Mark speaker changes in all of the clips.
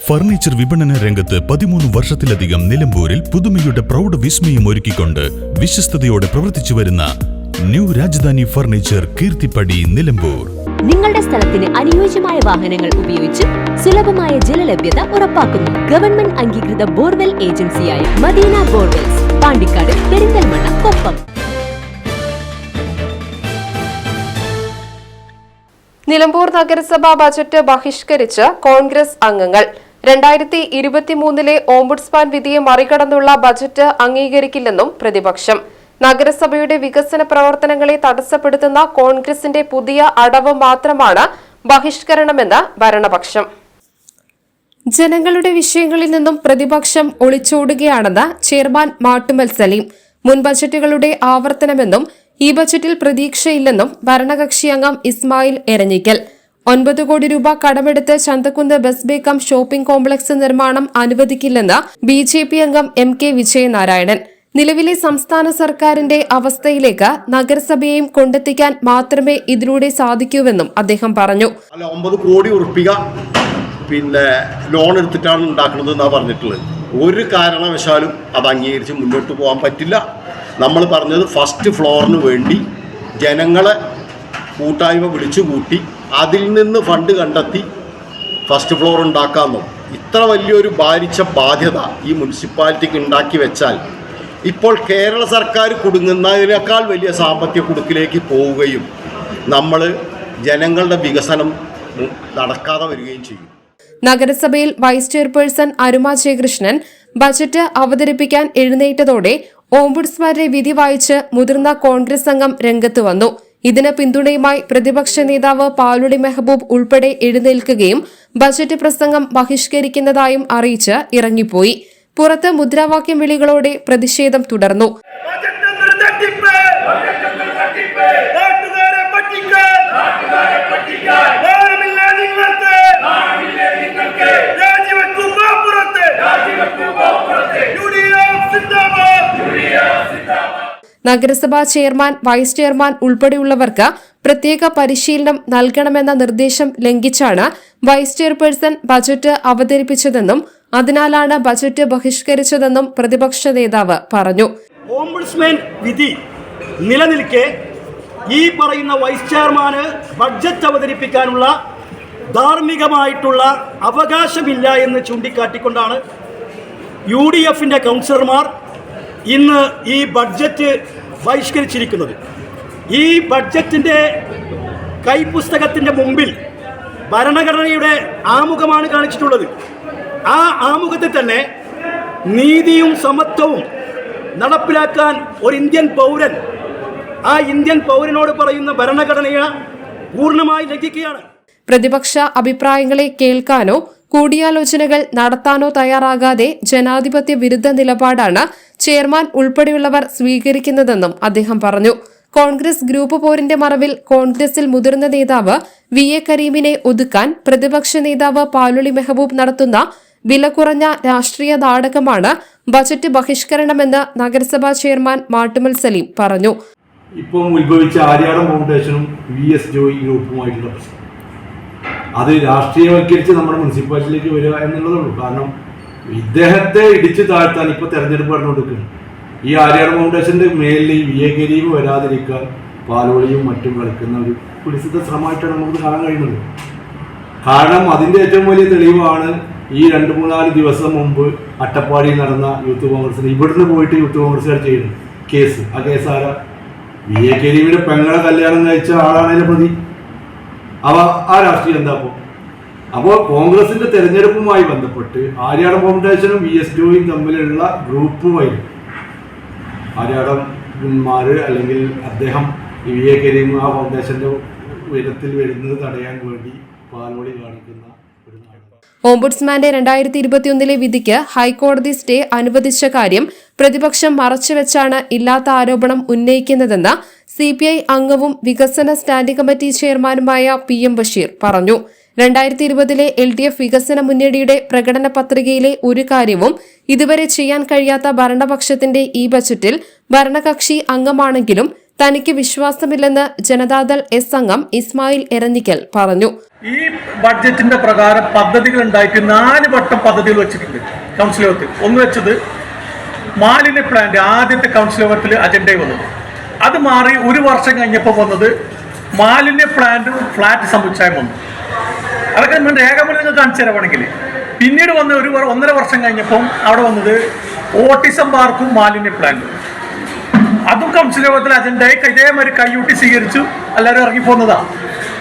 Speaker 1: Furniture വിപണന രംഗത്ത് 13 വർഷത്തിലധികം നിലമ്പൂരിൽ പുതുമയുടെ പ്രൗഢ വിസ്മയം ഒരുക്കിക്കൊണ്ട് വിശ്വസ്തയോടെ പ്രവർത്തിച്ചു വരുന്ന ന്യൂ രാജധാനി ഫർണിച്ചർ കീർത്തിപ്പടി നിലമ്പൂർ.
Speaker 2: നിങ്ങളുടെ സ്ഥലത്തിന് അനുയോജ്യമായ വാഹനങ്ങൾ ഉപയോഗിച്ച് സുലഭമായ ജലലഭ്യത ഉറപ്പാക്കുന്നു. ഗവൺമെന്റ് അംഗീകൃത ബോർവെൽ ഏജൻസിയായ മദീന ബോർവെൽസ്, പാണ്ടിക്കാട്, പെരിന്തൽമണ്ണ, കൊപ്പം.
Speaker 3: നിലമ്പൂർ നഗരസഭാ ബജറ്റ് ബഹിഷ്കരിച്ച് കോൺഗ്രസ് അംഗങ്ങൾ. 2023 ഓംബുഡ്സ്മാൻ വിധിയെ മറികടന്നുള്ള ബജറ്റ് അംഗീകരിക്കില്ലെന്നും പ്രതിപക്ഷം. നഗരസഭയുടെ വികസന പ്രവർത്തനങ്ങളെ തടസ്സപ്പെടുത്തുന്ന കോൺഗ്രസിന്റെ പുതിയ അടവ് മാത്രമാണ് ബഹിഷ്കരണമെന്ന് ഭരണപക്ഷം. ജനങ്ങളുടെ വിഷയങ്ങളിൽ നിന്നും പ്രതിപക്ഷം ഒളിച്ചോടുകയാണെന്ന് ചെയർമാൻ മാട്ടുമൽ സലീം. മുൻ ബജറ്റുകളുടെ ആവർത്തനമെന്നും ഈ ബജറ്റിൽ പ്രതീക്ഷയില്ലെന്നും ഭരണകക്ഷി അംഗം ഇസ്മായിൽ എരഞ്ഞിക്കൽ. 9 കോടി രൂപ കടമെടുത്ത് ചന്തക്കുന്ന് ബസ് ബേക്കം ഷോപ്പിംഗ് കോംപ്ലക്സ് നിർമ്മാണം അനുവദിക്കില്ലെന്ന് BJP അംഗം MK വിജയനാരായണൻ. നിലവിലെ സംസ്ഥാന സർക്കാരിന്റെ അവസ്ഥയിലേക്ക് നഗരസഭയെയും കൊണ്ടെത്തിക്കാൻ മാത്രമേ ഇതിലൂടെ സാധിക്കൂവെന്നും അദ്ദേഹം പറഞ്ഞു.
Speaker 4: 9 കോടി ഉറുപ്പിക ലോൺ എടുത്തിട്ടാണ് ഉണ്ടാക്കുന്നത് എന്നാണ് പറഞ്ഞിട്ടുള്ളത്. ഒരു കാരണവശാലും അത് അംഗീകരിച്ച് മുന്നോട്ട് പോകാൻ പറ്റില്ല. നമ്മൾ പറഞ്ഞത് ഫസ്റ്റ് ഫ്ലോറിന് വേണ്ടി ജനങ്ങളെ കൂട്ടായ്മ വിളിച്ചു കൂട്ടി അതിൽ നിന്ന് ഫണ്ട് കണ്ടെത്തി ഫസ്റ്റ് ഫ്ലോർ ഉണ്ടാക്കാമെന്നും ഇത്ര വലിയൊരു ഭാരിച്ച ബാധ്യത ഈ മുനിസിപ്പാലിറ്റിക്ക് ഉണ്ടാക്കി വെച്ചാൽ ഇപ്പോൾ കേരള സർക്കാർ കുടുങ്ങുന്നതിനേക്കാൾ വലിയ സാമ്പത്തിക കുടുക്കിലേക്ക് പോവുകയും നമ്മൾ ജനങ്ങളുടെ വികസനം നടക്കാതെ വരികയും ചെയ്യും.
Speaker 3: നഗരസഭയിൽ വൈസ് ചെയർപേഴ്സൺ അരുമ ജയകൃഷ്ണൻ ബജറ്റ് അവതരിപ്പിക്കാൻ എഴുന്നേറ്റതോടെ ഓംബുഡ്സ്മാന്റെ വിധി വായിച്ച് മുതിർന്ന കോൺഗ്രസ് അംഗം രംഗത്ത് വന്നു. ഇതിന് പിന്തുണയുമായി പ്രതിപക്ഷ നേതാവ് പാലുടി മെഹബൂബ് ഉൾപ്പെടെ എഴുന്നേൽക്കുകയും ബജറ്റ് പ്രസംഗം ബഹിഷ്കരിക്കുന്നതായും അറിയിച്ച് ഇറങ്ങിപ്പോയി. പുറത്ത് മുദ്രാവാക്യം വിളികളോടെ പ്രതിഷേധം തുടർന്നു. നഗരസഭാ ചെയർമാൻ, വൈസ് ചെയർമാൻ ഉൾപ്പെടെയുള്ളവർക്ക് പ്രത്യേക പരിശീലനം നൽകണമെന്ന നിർദ്ദേശം ലംഘിച്ചാണ് വൈസ് ചെയർപേഴ്സൺ ബജറ്റ് അവതരിപ്പിച്ചതെന്നും അതിനാലാണ് ബജറ്റ് ബഹിഷ്കരിച്ചതെന്നും പ്രതിപക്ഷ നേതാവ് പറഞ്ഞു.
Speaker 5: ഓംബുഡ്സ്മാൻ വിധി നിലനിൽക്കെ ഈ പറയുന്ന വൈസ് ചെയർമാന് ബഡ്ജറ്റ് അവതരിപ്പിക്കാനുള്ള ധാർമ്മികമായിട്ടുള്ള അവകാശമില്ല എന്ന് ചൂണ്ടിക്കാട്ടിക്കൊണ്ടാണ് UDFന്റെ കൗൺസിലർമാർ ഇന്ന് ഈ ബഡ്ജറ്റ് ബഹിഷ്കരിച്ചിരിക്കുന്നത്. ഈ ബഡ്ജറ്റിൻ്റെ കൈപ്പുസ്തകത്തിൻ്റെ മുമ്പിൽ ഭരണഘടനയുടെ ആമുഖമാണ് കാണിച്ചിട്ടുള്ളത്. ആ ആമുഖത്തിൽ തന്നെ നീതിയും സമത്വവും നടപ്പിലാക്കാൻ ഒരു ഇന്ത്യൻ പൗരൻ, ആ ഇന്ത്യൻ പൗരനോട് പറയുന്ന ഭരണഘടനയെ പൂർണ്ണമായി ലംഘിക്കുകയാണ്.
Speaker 3: പ്രതിപക്ഷ അഭിപ്രായങ്ങളെ കേൾക്കാനോ കൂടിയാലോചനകൾ നടത്താനോ തയ്യാറാകാതെ ജനാധിപത്യ വിരുദ്ധ നിലപാടാണ് ചെയർമാൻ ഉൾപ്പെടെയുള്ളവർ സ്വീകരിക്കുന്നതെന്നും അദ്ദേഹം പറഞ്ഞു. കോൺഗ്രസ് ഗ്രൂപ്പ് പോരിന്റെ മറവിൽ കോൺഗ്രസിൽ മുതിർന്ന നേതാവ് VA കരീമിനെ ഒതുക്കാൻ പ്രതിപക്ഷ നേതാവ് പാലുളി മെഹബൂബ് നടത്തുന്ന വില കുറഞ്ഞ രാഷ്ട്രീയ നാടകമാണ് ബജറ്റ് ബഹിഷ്കരണമെന്ന് നഗരസഭാ ചെയർമാൻ മാട്ടുമൽ സലീം പറഞ്ഞു.
Speaker 6: ഇപ്പം ഉത്ഭവിച്ച ആര്യാടൻ ഫൗണ്ടേഷനും VS ജോയി ഗ്രൂപ്പുമായിട്ടുള്ള പ്രശ്നം അത് രാഷ്ട്രീയവൽക്കരിച്ച് നമ്മുടെ മുനിസിപ്പാലിറ്റിയിലേക്ക് വരിക എന്നുള്ളതുള്ളൂ. കാരണം ഇദ്ദേഹത്തെ ഇടിച്ചു താഴ്ത്താൻ ഇപ്പോൾ തെരഞ്ഞെടുപ്പ് നടന്നുകൊടുക്കുകയാണ്. ഈ ആര്യാടൻ ഫൗണ്ടേഷന്റെ മേലിൽ ഈ VA കരീം വരാതിരിക്കാൻ പാലോളിയും മറ്റും കളിക്കുന്ന ഒരു കുലിസിത ശ്രമമായിട്ടാണ് നമുക്ക് കാണാൻ കഴിയുന്നത്. കാരണം അതിൻ്റെ ഏറ്റവും വലിയ തെളിവാണ് ഈ 2-3-4 ദിവസം മുമ്പ് അട്ടപ്പാടിയിൽ നടന്ന യൂത്ത് കോൺഗ്രസിന് ഇവിടുന്ന് പോയിട്ട് യൂത്ത് കോൺഗ്രസ്സുകാർ ചെയ്യുന്നു കേസ്. ആ കേസ് ആരാ? VA കരീമിന്റെ പെങ്ങളെ കല്യാണം കഴിച്ച ആളാണ് അതിന്റെ പ്രതി. ആ രാഷ്ട്രീയം എന്താ? അപ്പോൾ കോൺഗ്രസിന്റെ തെരഞ്ഞെടുപ്പുമായി ബന്ധപ്പെട്ട് ആര്യാടൻ ഫൗണ്ടേഷനും VS ജോയും തമ്മിലുള്ള ഗ്രൂപ്പുമായി ആര്യാടന്മാര് അല്ലെങ്കിൽ അദ്ദേഹം VA കരീം ആ ഫൗണ്ടേഷന്റെ ഉയരത്തിൽ വരുന്നത് തടയാൻ വേണ്ടി പാലോളി കാണിക്കുന്ന ഒരു നാടകം.
Speaker 3: ഓംബുഡ്സ്മാന്റെ 2021 വിധിക്ക് ഹൈക്കോടതി സ്റ്റേ അനുവദിച്ച കാര്യം പ്രതിപക്ഷം മറച്ചുവെച്ചാണ് ഇല്ലാത്ത ആരോപണം ഉന്നയിക്കുന്നതെന്ന് CPI അംഗവും വികസന സ്റ്റാൻഡിംഗ് കമ്മിറ്റി ചെയർമാനുമായ PM ബഷീർ പറഞ്ഞു. 2020 LDF വികസന മുന്നണിയുടെ പ്രകടന പത്രികയിലെ ഒരു കാര്യവും ഇതുവരെ ചെയ്യാൻ കഴിയാത്ത ഭരണപക്ഷത്തിന്റെ ഈ ബജറ്റിൽ ഭരണകക്ഷി അംഗമാണെങ്കിലും തനിക്ക് വിശ്വാസമില്ലെന്ന് ജനതാദൾ എസ് അംഗം ഇസ്മായിൽ എരഞ്ഞിക്കൽ പറഞ്ഞു.
Speaker 7: ഈ ബഡ്ജറ്റിന്റെ പ്രകാരം പദ്ധതികൾ ഉണ്ടായിട്ട് 4 വട്ടം പദ്ധതികൾ വെച്ചിട്ടുണ്ട് കൗൺസിൽ യോഗത്തിൽ. ഒന്ന് വെച്ചത് മാലിന്യ പ്ലാന്റ്, ആദ്യത്തെ കൗൺസിൽ യോഗത്തിൽ അജണ്ടയിൽ വന്നത്. അത് മാറി 1 വർഷം കഴിഞ്ഞപ്പോൾ വന്നത് മാലിന്യ പ്ലാന്റും ഫ്ലാറ്റ് സമുച്ചയം വന്നു. അതൊക്കെ രേഖാമൂലം നിങ്ങൾ കാണിച്ചു തരാണെങ്കിൽ. പിന്നീട് വന്ന് 1.5 വർഷം കഴിഞ്ഞപ്പം അവിടെ വന്നത് ഓട്ടിസം പാർക്കും മാലിന്യ പ്ലാന്റും. അതും കൗൺസിൽ യോഗത്തിൽ അജണ്ടയായി ഇതേമാതിരി കൈയൂട്ടി സ്വീകരിച്ചു, എല്ലാവരും ഇറങ്ങിപ്പോന്നതാണ്.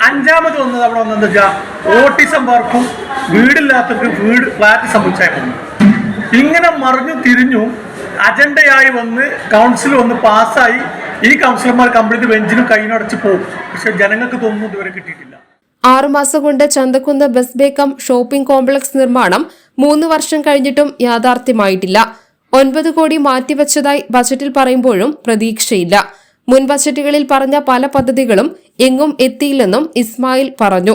Speaker 7: 5ാമത് വന്നത് അവിടെ വന്നത് വെച്ചാൽ ഓട്ടിസം പാർക്കും വീടില്ലാത്തവർക്ക് ഫ്ലാറ്റ് സമുച്ചയം വന്നു. ഇങ്ങനെ മറിഞ്ഞു തിരിഞ്ഞു അജണ്ടയായി വന്ന് കൗൺസിൽ വന്ന് പാസ്സായി. ഈ കൗൺസിലർമാർ കംപ്ലീറ്റ് ബെഞ്ചിനും കൈനടച്ച് പോകും. പക്ഷെ ജനങ്ങൾക്ക് തോന്നുന്നു ഇതുവരെ കിട്ടിയിട്ടില്ല.
Speaker 3: 6 മാസം കൊണ്ട് ചന്തക്കുന്ന് ബസ് ബേക്കം ഷോപ്പിംഗ് കോംപ്ലക്സ് നിർമ്മാണം 3 വർഷം കഴിഞ്ഞിട്ടും യാഥാർത്ഥ്യമായിട്ടില്ല. 9 കോടി മാറ്റിവച്ചതായി ബജറ്റിൽ പറയുമ്പോഴും പ്രതീക്ഷയില്ല. മുൻ ബജറ്റുകളിൽ പറഞ്ഞ പല പദ്ധതികളും എങ്ങും എത്തിയില്ലെന്നും ഇസ്മായിൽ പറഞ്ഞു.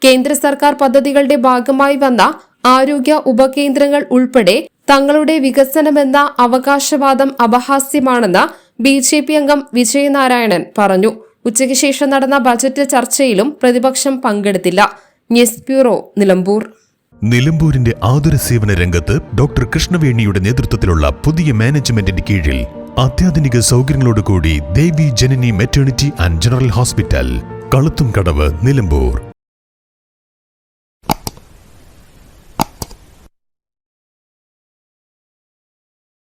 Speaker 3: കേന്ദ്ര സർക്കാർ പദ്ധതികളുടെ ഭാഗമായി വന്ന ആരോഗ്യ ഉപകേന്ദ്രങ്ങൾ ഉൾപ്പെടെ തങ്ങളുടെ വികസനമെന്ന അവകാശവാദം അപഹാസ്യമാണെന്ന് BJP അംഗം വിജയനാരായണൻ പറഞ്ഞു. ഉച്ചയ്ക്ക് ശേഷം നടന്ന ബജറ്റ് ചർച്ചയിലും പ്രതിപക്ഷം പങ്കെടുത്തില്ല. News bureau, Nilambur.
Speaker 1: നിലമ്പൂരിന്റെ ആതുര സേവന രംഗത്ത് ഡോക്ടർ കൃഷ്ണവേണിയുടെ നേതൃത്വത്തിലുള്ള പുതിയ മാനേജ്മെന്റിന്റെ കീഴിൽ അത്യാധുനിക സൗകര്യങ്ങളോടുകൂടി Devi Janani maternity and general hospital, Kaluthumkadavu, Nilambur.